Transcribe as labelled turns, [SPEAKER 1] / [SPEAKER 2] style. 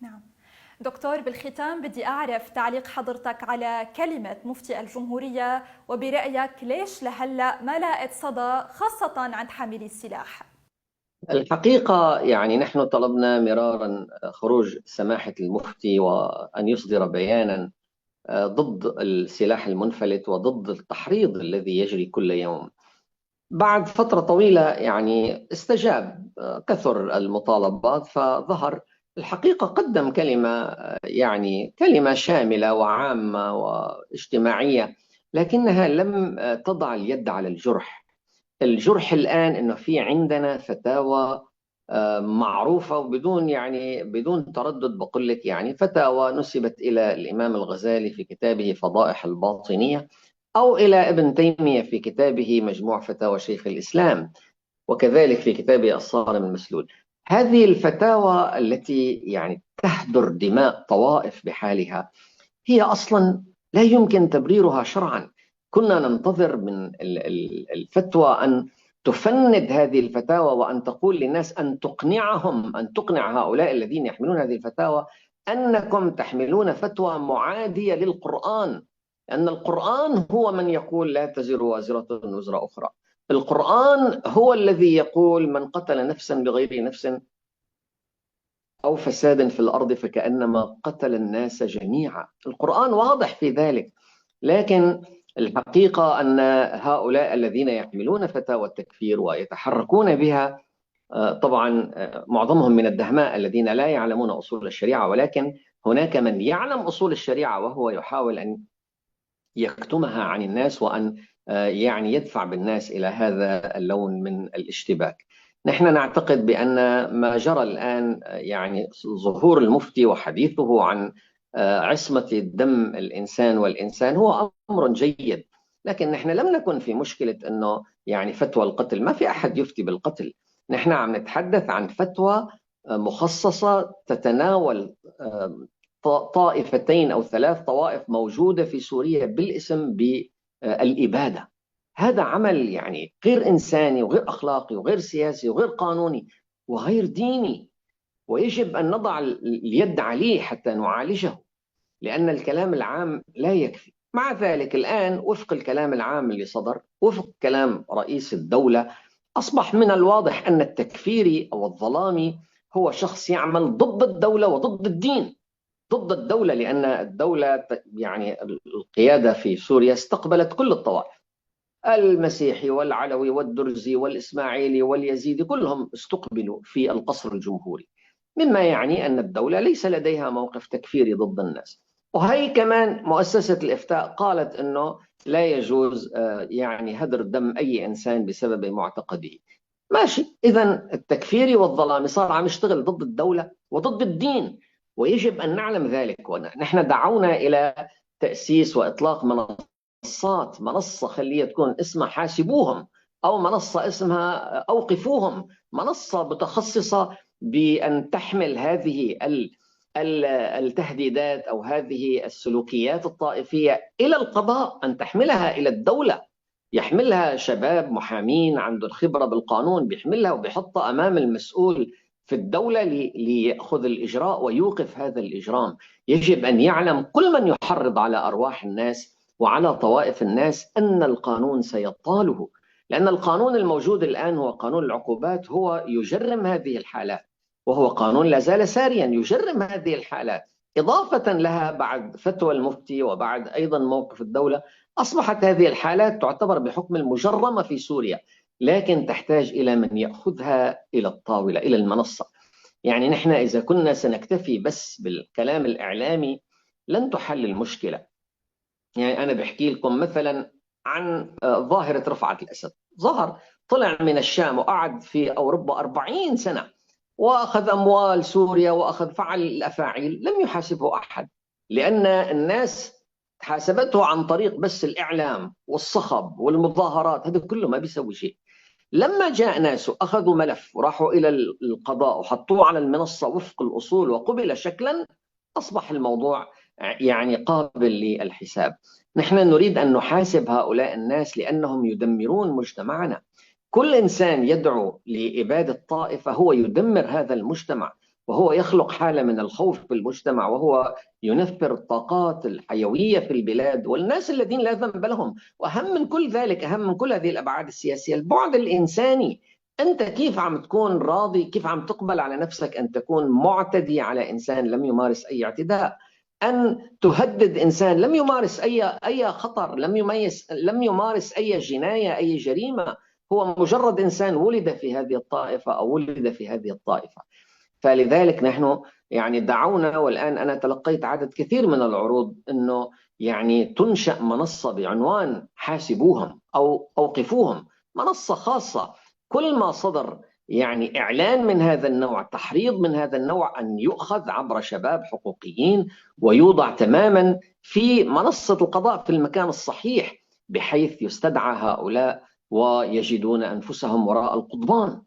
[SPEAKER 1] نعم. دكتور، بالختام بدي أعرف تعليق حضرتك على كلمة مفتي الجمهورية، وبرأيك ليش لهلأ ما لاقت صدى خاصة عند حاملي السلاح؟
[SPEAKER 2] الحقيقة يعني نحن طلبنا مرارا خروج سماحة المفتي وأن يصدر بيانا ضد السلاح المنفلت وضد التحريض الذي يجري كل يوم. بعد فترة طويلة يعني استجاب، كثر المطالبات فظهر. الحقيقة قدم كلمة، يعني كلمة شاملة وعامة واجتماعية، لكنها لم تضع اليد على الجرح. الجرح الآن أنه في عندنا فتاوى معروفة، وبدون يعني بدون تردد بقول لك يعني فتاوى نسبت إلى الإمام الغزالي في كتابه فضائح الباطنية، أو إلى ابن تيمية في كتابه مجموع فتاوى شيخ الإسلام، وكذلك في كتابه الصارم المسلول. هذه الفتاوى التي يعني تهدر دماء طوائف بحالها هي أصلا لا يمكن تبريرها شرعا. كنا ننتظر من الفتوى أن تفند هذه الفتاوى وأن تقول للناس، أن تقنعهم، أن تقنع هؤلاء الذين يحملون هذه الفتاوى أنكم تحملون فتوى معادية للقرآن، لأن القرآن هو من يقول لا تزر وازرة وزر أخرى. القرآن هو الذي يقول من قتل نفسا بغير نفس أو فساد في الأرض فكأنما قتل الناس جميعا. القرآن واضح في ذلك. لكن الحقيقة أن هؤلاء الذين يحملون فتاوى التكفير ويتحركون بها، طبعا معظمهم من الدهماء الذين لا يعلمون أصول الشريعة، ولكن هناك من يعلم أصول الشريعة وهو يحاول أن يكتمها عن الناس، وأن يعني يدفع بالناس إلى هذا اللون من الاشتباك. نحن نعتقد بأن ما جرى الآن، يعني ظهور المفتي وحديثه عن عصمة دم الإنسان والإنسان، هو أمر جيد. لكن نحن لم نكن في مشكلة أنه يعني فتوى القتل، ما في أحد يفتي بالقتل. نحن عم نتحدث عن فتوى مخصصة تتناول طائفتين أو 3 طوائف موجودة في سوريا بالاسم بالإبادة. هذا عمل يعني غير إنساني وغير أخلاقي وغير سياسي وغير قانوني وغير ديني، ويجب أن نضع اليد عليه حتى نعالجه، لأن الكلام العام لا يكفي. مع ذلك الآن وفق الكلام العام اللي صدر، وفق كلام رئيس الدولة، أصبح من الواضح أن التكفيري أو الظلامي هو شخص يعمل ضد الدولة وضد الدين. ضد الدولة لأن الدولة يعني القيادة في سوريا استقبلت كل الطوائف، المسيحي والعلوي والدرزي والإسماعيلي واليزيدي، كلهم استقبلوا في القصر الجمهوري، مما يعني أن الدولة ليس لديها موقف تكفيري ضد الناس. وهي كمان مؤسسة الإفتاء قالت أنه لا يجوز يعني هدر دم أي إنسان بسبب معتقده. ماشي، إذا التكفيري والظلامي صار عم يشتغل ضد الدولة وضد الدين، ويجب أن نعلم ذلك. ونحن دعونا إلى تأسيس وإطلاق منصة خليها تكون اسمها حاسبوهم، أو منصة اسمها أوقفوهم، منصة متخصصة بأن تحمل هذه التهديدات أو هذه السلوكيات الطائفية إلى القضاء، أن تحملها إلى الدولة. يحملها شباب محامين عندهم خبرة بالقانون، بيحملها وبيحطها أمام المسؤول في الدولة ليأخذ الإجراء ويوقف هذا الإجرام. يجب أن يعلم كل من يحرض على أرواح الناس وعلى طوائف الناس أن القانون سيطاله، لأن القانون الموجود الآن هو قانون العقوبات، هو يجرم هذه الحالات، وهو قانون لا زال ساريا يجرم هذه الحالات. إضافة لها بعد فتوى المفتي وبعد أيضا موقف الدولة، أصبحت هذه الحالات تعتبر بحكم المجرمة في سوريا، لكن تحتاج إلى من يأخذها إلى الطاولة، إلى المنصة. يعني نحن إذا كنا سنكتفي بس بالكلام الإعلامي لن تحل المشكلة. يعني أنا بحكي لكم مثلا عن ظاهرة رفعت الأسد. طلع من الشام وقعد في أوروبا 40 سنة، وأخذ أموال سوريا وأخذ فعل الأفاعيل، لم يحاسبه أحد، لأن الناس حاسبته عن طريق بس الإعلام والصخب والمظاهرات، هذا كله ما بيسوي شيء. لما جاء ناس أخذوا ملف وراحوا إلى القضاء وحطوه على المنصة وفق الأصول وقبل شكلا، أصبح الموضوع يعني قابل للحساب. نحن نريد أن نحاسب هؤلاء الناس لأنهم يدمرون مجتمعنا. كل إنسان يدعو لإبادة طائفة هو يدمر هذا المجتمع، وهو يخلق حالة من الخوف في المجتمع، وهو ينفر الطاقات الحيوية في البلاد والناس الذين لا ذنب لهم. وأهم من كل ذلك، أهم من كل هذه الأبعاد السياسية، البعد الإنساني. أنت كيف عم تكون راضي، كيف عم تقبل على نفسك أن تكون معتدي على إنسان لم يمارس أي اعتداء، أن تهدد إنسان لم يمارس أي خطر، لم يمارس أي جناية، أي جريمة، هو مجرد إنسان ولد في هذه الطائفة أو ولد في هذه الطائفة. فلذلك نحن يعني دعونا، والآن أنا تلقيت عدد كثير من العروض أنه يعني تنشأ منصة بعنوان حاسبوهم أو أوقفوهم، منصة خاصة كل ما صدر يعني إعلان من هذا النوع، تحريض من هذا النوع، أن يؤخذ عبر شباب حقوقيين ويوضع تماما في منصة القضاء في المكان الصحيح، بحيث يستدعى هؤلاء ويجدون أنفسهم وراء القضبان.